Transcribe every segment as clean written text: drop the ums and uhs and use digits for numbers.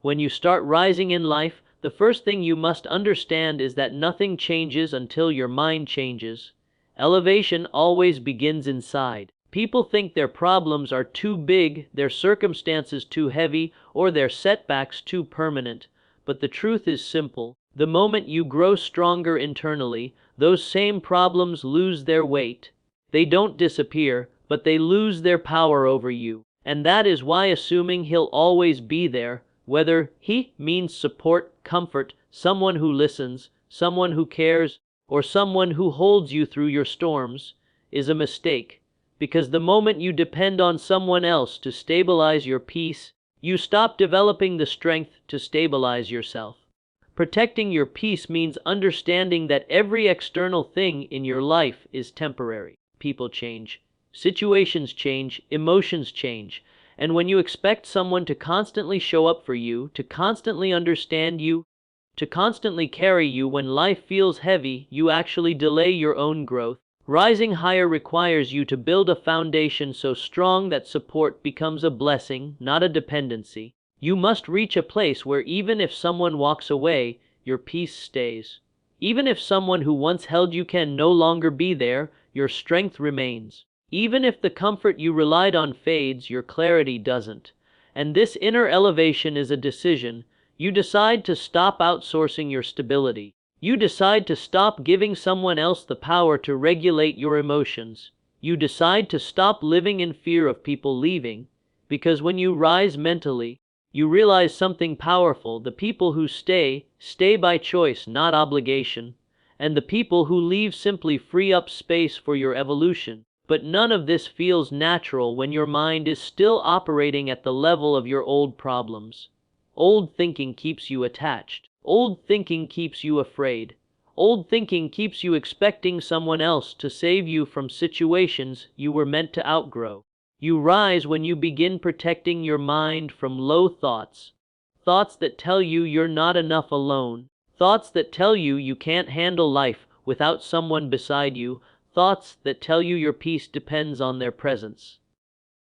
When you start rising in life, the first thing you must understand is that nothing changes until your mind changes. Elevation always begins inside. People think their problems are too big, their circumstances too heavy, or their setbacks too permanent. But the truth is simple. The moment you grow stronger internally, those same problems lose their weight. They don't disappear, but they lose their power over you. And that is why assuming he'll always be there, whether he means support, comfort, someone who listens, someone who cares, or someone who holds you through your storms, is a mistake. Because the moment you depend on someone else to stabilize your peace, you stop developing the strength to stabilize yourself. Protecting your peace means understanding that every external thing in your life is temporary. People change, situations change, emotions change, and when you expect someone to constantly show up for you, to constantly understand you, to constantly carry you when life feels heavy, you actually delay your own growth. Rising higher requires you to build a foundation so strong that support becomes a blessing, not a dependency. You must reach a place where even if someone walks away, your peace stays. Even if someone who once held you can no longer be there, your strength remains. Even if the comfort you relied on fades, your clarity doesn't. And this inner elevation is a decision. You decide to stop outsourcing your stability. You decide to stop giving someone else the power to regulate your emotions. You decide to stop living in fear of people leaving, because when you rise mentally, you realize something powerful. The people who stay, stay by choice, not obligation, and the people who leave simply free up space for your evolution. But none of this feels natural when your mind is still operating at the level of your old problems. Old thinking keeps you attached. Old thinking keeps you afraid. Old thinking keeps you expecting someone else to save you from situations you were meant to outgrow. You rise when you begin protecting your mind from low thoughts. Thoughts that tell you you're not enough alone. Thoughts that tell you you can't handle life without someone beside you. Thoughts that tell you your peace depends on their presence.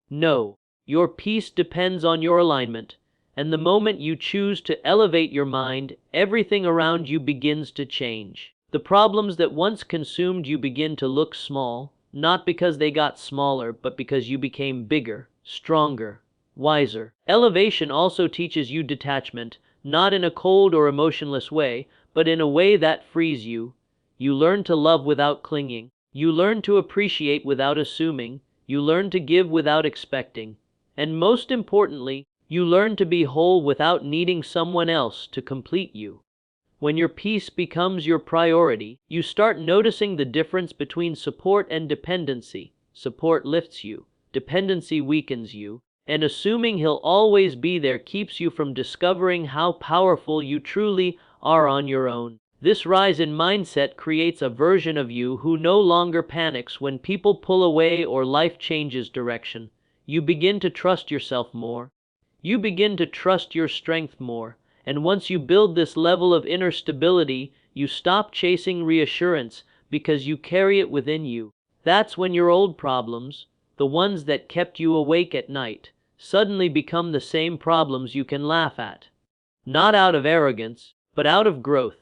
No, your peace depends on your alignment. And the moment you choose to elevate your mind, everything around you begins to change. The problems that once consumed you begin to look small, not because they got smaller, but because you became bigger, stronger, wiser. Elevation also teaches you detachment, not in a cold or emotionless way, but in a way that frees you. You learn to love without clinging. You learn to appreciate without assuming. You learn to give without expecting. And most importantly, you learn to be whole without needing someone else to complete you. When your peace becomes your priority, you start noticing the difference between support and dependency. Support lifts you, dependency weakens you, and assuming he'll always be there keeps you from discovering how powerful you truly are on your own. This rise in mindset creates a version of you who no longer panics when people pull away or life changes direction. You begin to trust yourself more. You begin to trust your strength more, and once you build this level of inner stability, you stop chasing reassurance because you carry it within you. That's when your old problems, the ones that kept you awake at night, suddenly become the same problems you can laugh at. Not out of arrogance, but out of growth,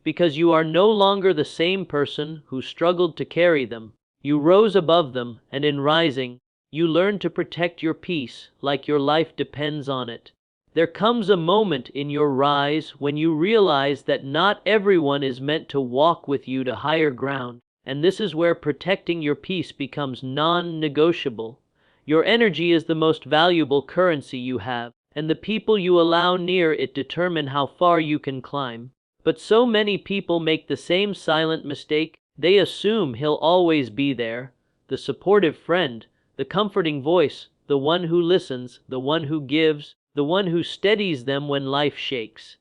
because you are no longer the same person who struggled to carry them. You rose above them, and in rising, you learn to protect your peace like your life depends on it. There comes a moment in your rise when you realize that not everyone is meant to walk with you to higher ground, and this is where protecting your peace becomes non-negotiable. Your energy is the most valuable currency you have, and the people you allow near it determine how far you can climb. But so many people make the same silent mistake. They assume he'll always be there, the supportive friend, the comforting voice, the one who listens, the one who gives, the one who steadies them when life shakes.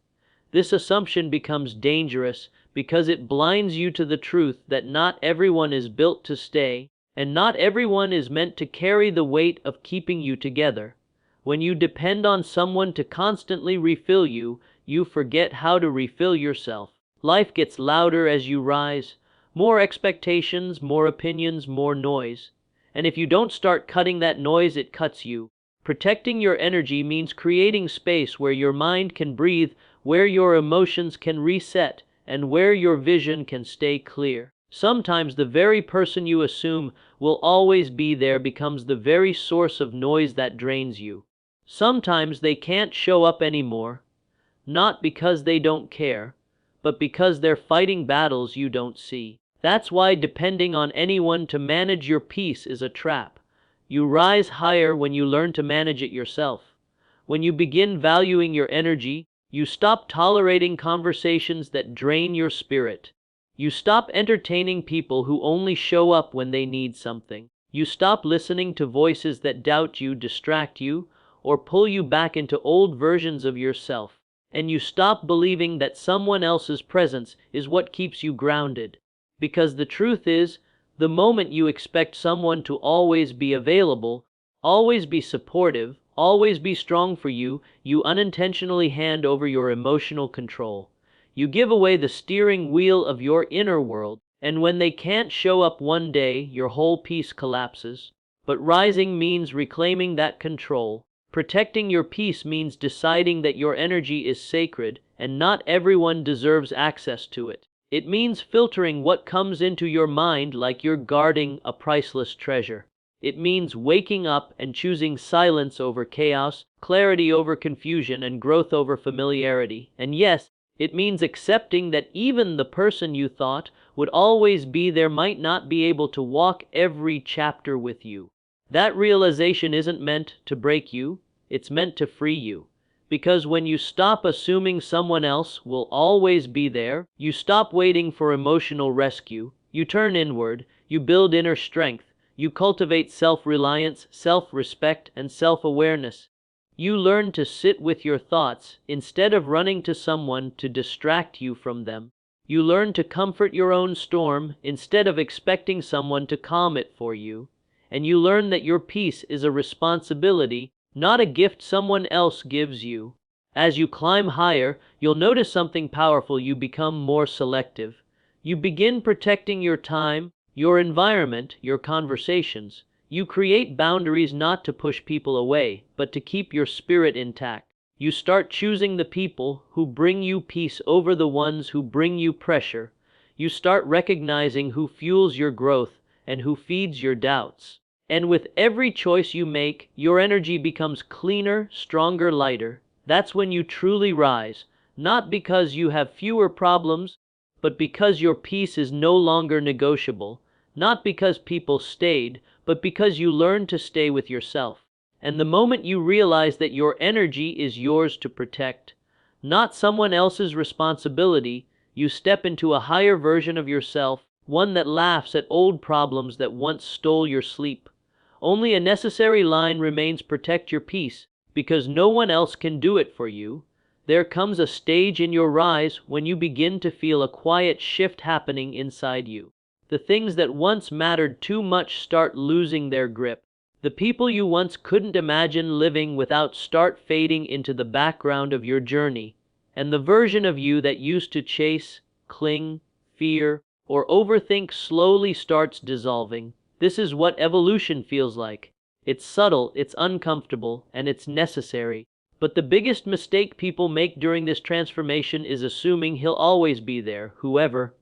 This assumption becomes dangerous because it blinds you to the truth that not everyone is built to stay, and not everyone is meant to carry the weight of keeping you together. When you depend on someone to constantly refill you, you forget how to refill yourself. Life gets louder as you rise. More expectations, more opinions, more noise. And if you don't start cutting that noise, it cuts you. Protecting your energy means creating space where your mind can breathe, where your emotions can reset, and where your vision can stay clear. Sometimes the very person you assume will always be there becomes the very source of noise that drains you. Sometimes they can't show up anymore, not because they don't care, but because they're fighting battles you don't see. That's why depending on anyone to manage your peace is a trap. You rise higher when you learn to manage it yourself. When you begin valuing your energy, you stop tolerating conversations that drain your spirit. You stop entertaining people who only show up when they need something. You stop listening to voices that doubt you, distract you, or pull you back into old versions of yourself. And you stop believing that someone else's presence is what keeps you grounded. Because the truth is, the moment you expect someone to always be available, always be supportive, always be strong for you, you unintentionally hand over your emotional control. You give away the steering wheel of your inner world, and when they can't show up one day, your whole peace collapses. But rising means reclaiming that control. Protecting your peace means deciding that your energy is sacred, and not everyone deserves access to it. It means filtering what comes into your mind like you're guarding a priceless treasure. It means waking up and choosing silence over chaos, clarity over confusion, and growth over familiarity. And yes, it means accepting that even the person you thought would always be there might not be able to walk every chapter with you. That realization isn't meant to break you, it's meant to free you. Because when you stop assuming someone else will always be there, you stop waiting for emotional rescue, you turn inward, you build inner strength, you cultivate self-reliance, self-respect, and self-awareness. You learn to sit with your thoughts instead of running to someone to distract you from them. You learn to comfort your own storm instead of expecting someone to calm it for you. And you learn that your peace is a responsibility, not a gift someone else gives you. As you climb higher, you'll notice something powerful. You become more selective. You begin protecting your time, your environment, your conversations. You create boundaries not to push people away, but to keep your spirit intact. You start choosing the people who bring you peace over the ones who bring you pressure. You start recognizing who fuels your growth and who feeds your doubts. And with every choice you make, your energy becomes cleaner, stronger, lighter. That's when you truly rise, not because you have fewer problems, but because your peace is no longer negotiable. Not because people stayed, but because you learned to stay with yourself. And the moment you realize that your energy is yours to protect, not someone else's responsibility, you step into a higher version of yourself, one that laughs at old problems that once stole your sleep. Only a necessary line remains: protect your peace, because no one else can do it for you. There comes a stage in your rise when you begin to feel a quiet shift happening inside you. The things that once mattered too much start losing their grip. The people you once couldn't imagine living without start fading into the background of your journey. And the version of you that used to chase, cling, fear, or overthink slowly starts dissolving. This is what evolution feels like. It's subtle, it's uncomfortable, and it's necessary. But the biggest mistake people make during this transformation is assuming he'll always be there, whoever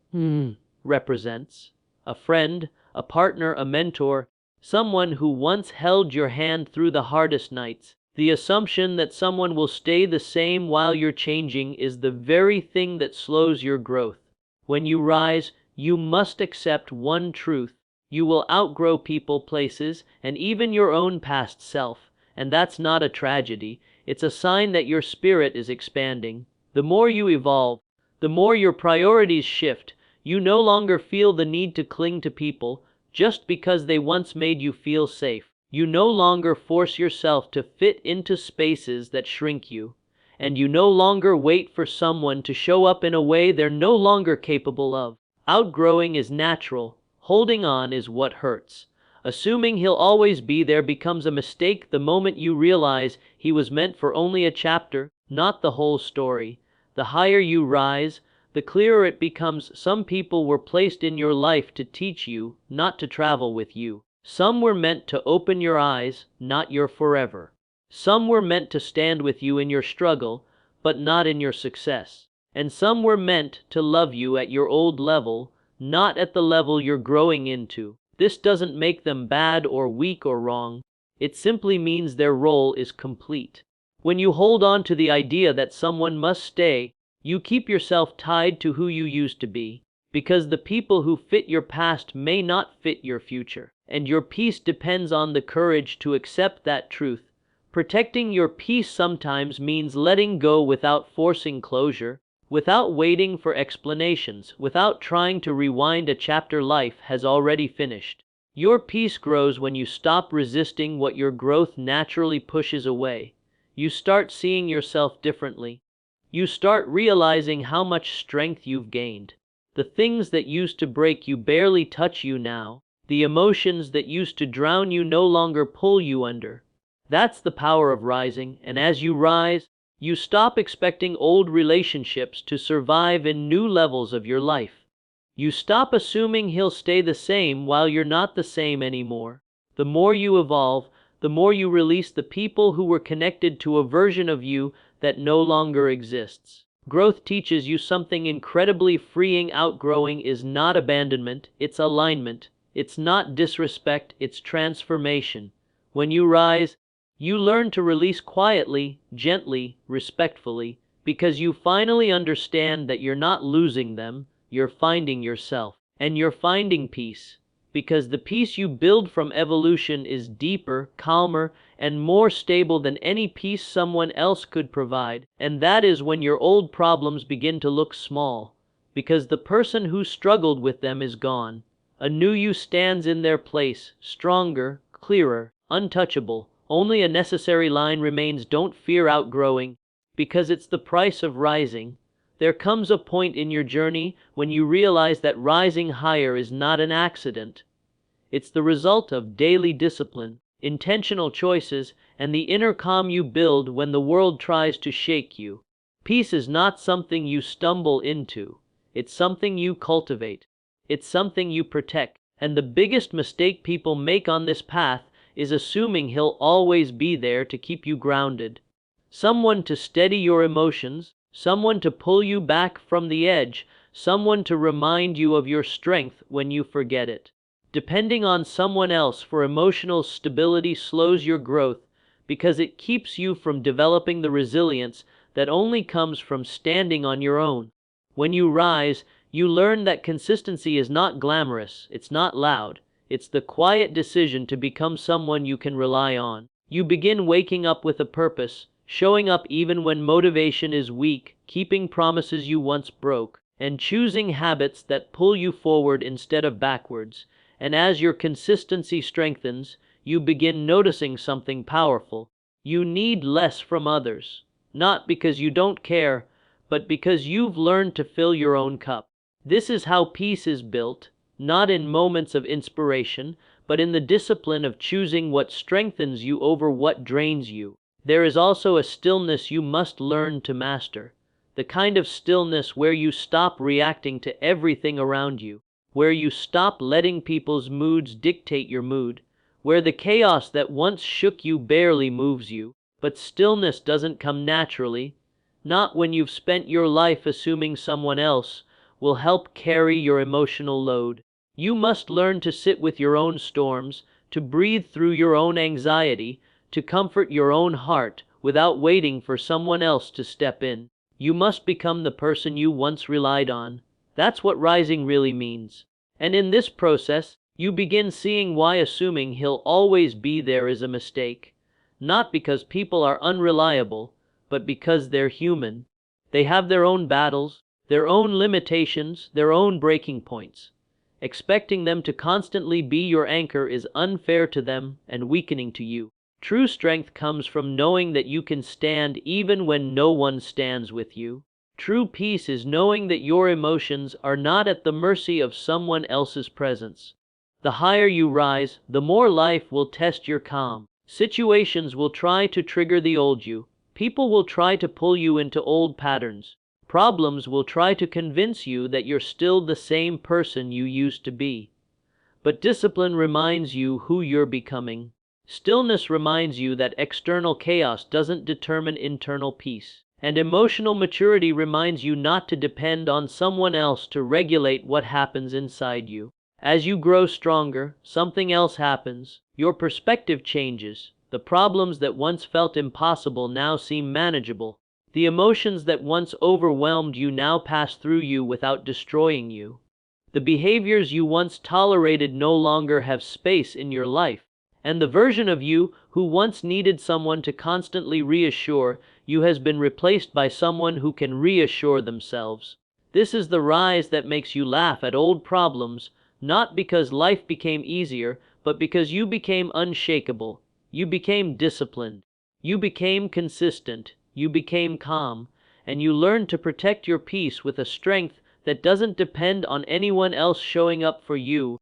represents. A friend, a partner, a mentor, someone who once held your hand through the hardest nights. The assumption that someone will stay the same while you're changing is the very thing that slows your growth. When you rise, you must accept one truth. You will outgrow people, places, and even your own past self. And that's not a tragedy. It's a sign that your spirit is expanding. The more you evolve, the more your priorities shift. You no longer feel the need to cling to people just because they once made you feel safe. You no longer force yourself to fit into spaces that shrink you. And you no longer wait for someone to show up in a way they're no longer capable of. Outgrowing is natural. Holding on is what hurts. Assuming he'll always be there becomes a mistake the moment you realize he was meant for only a chapter, not the whole story. The higher you rise, the clearer it becomes. Some people were placed in your life to teach you, not to travel with you. Some were meant to open your eyes, not your forever. Some were meant to stand with you in your struggle, but not in your success. And some were meant to love you at your old level, not at the level you're growing into. This doesn't make them bad or weak or wrong. It simply means their role is complete. When you hold on to the idea that someone must stay, you keep yourself tied to who you used to be, because the people who fit your past may not fit your future, and your peace depends on the courage to accept that truth. Protecting your peace sometimes means letting go without forcing closure, without waiting for explanations, without trying to rewind a chapter life has already finished. Your peace grows when you stop resisting what your growth naturally pushes away. You start seeing yourself differently. You start realizing how much strength you've gained. The things that used to break you barely touch you now. The emotions that used to drown you no longer pull you under. That's the power of rising, and as you rise, you stop expecting old relationships to survive in new levels of your life. You stop assuming he'll stay the same while you're not the same anymore. The more you evolve, the more you release the people who were connected to a version of you that no longer exists. Growth teaches you something incredibly freeing. Outgrowing is not abandonment, it's alignment. It's not disrespect, it's transformation. When you rise, you learn to release quietly, gently, respectfully, because you finally understand that you're not losing them, you're finding yourself. And you're finding peace, because the peace you build from evolution is deeper, calmer, and more stable than any peace someone else could provide. And that is when your old problems begin to look small, because the person who struggled with them is gone. A new you stands in their place, stronger, clearer, untouchable. Only a necessary line remains: don't fear outgrowing, because it's the price of rising. There comes a point in your journey when you realize that rising higher is not an accident. It's the result of daily discipline, intentional choices, and the inner calm you build when the world tries to shake you. Peace is not something you stumble into. It's something you cultivate. It's something you protect. And the biggest mistake people make on this path is assuming he'll always be there to keep you grounded. Someone to steady your emotions, someone to pull you back from the edge, someone to remind you of your strength when you forget it. Depending on someone else for emotional stability slows your growth, because it keeps you from developing the resilience that only comes from standing on your own. When you rise, you learn that consistency is not glamorous, it's not loud. It's the quiet decision to become someone you can rely on. You begin waking up with a purpose, showing up even when motivation is weak, keeping promises you once broke, and choosing habits that pull you forward instead of backwards. And as your consistency strengthens, you begin noticing something powerful. You need less from others, not because you don't care, but because you've learned to fill your own cup. This is how peace is built. Not in moments of inspiration, but in the discipline of choosing what strengthens you over what drains you. There is also a stillness you must learn to master. The kind of stillness where you stop reacting to everything around you, where you stop letting people's moods dictate your mood, where the chaos that once shook you barely moves you. But stillness doesn't come naturally, not when you've spent your life assuming someone else will help carry your emotional load. You must learn to sit with your own storms, to breathe through your own anxiety, to comfort your own heart without waiting for someone else to step in. You must become the person you once relied on. That's what rising really means. And in this process, you begin seeing why assuming he'll always be there is a mistake. Not because people are unreliable, but because they're human. They have their own battles, their own limitations, their own breaking points. Expecting them to constantly be your anchor is unfair to them and weakening to you. True strength comes from knowing that you can stand even when no one stands with you. True peace is knowing that your emotions are not at the mercy of someone else's presence. The higher you rise, the more life will test your calm. Situations will try to trigger the old you. People will try to pull you into old patterns. Problems will try to convince you that you're still the same person you used to be. But discipline reminds you who you're becoming. Stillness reminds you that external chaos doesn't determine internal peace. And emotional maturity reminds you not to depend on someone else to regulate what happens inside you. As you grow stronger, something else happens. Your perspective changes. The problems that once felt impossible now seem manageable. The emotions that once overwhelmed you now pass through you without destroying you. The behaviors you once tolerated no longer have space in your life. And the version of you who once needed someone to constantly reassure you has been replaced by someone who can reassure themselves. This is the rise that makes you laugh at old problems, not because life became easier, but because you became unshakable. You became disciplined. You became consistent. You became calm. And you learned to protect your peace with a strength that doesn't depend on anyone else showing up for you.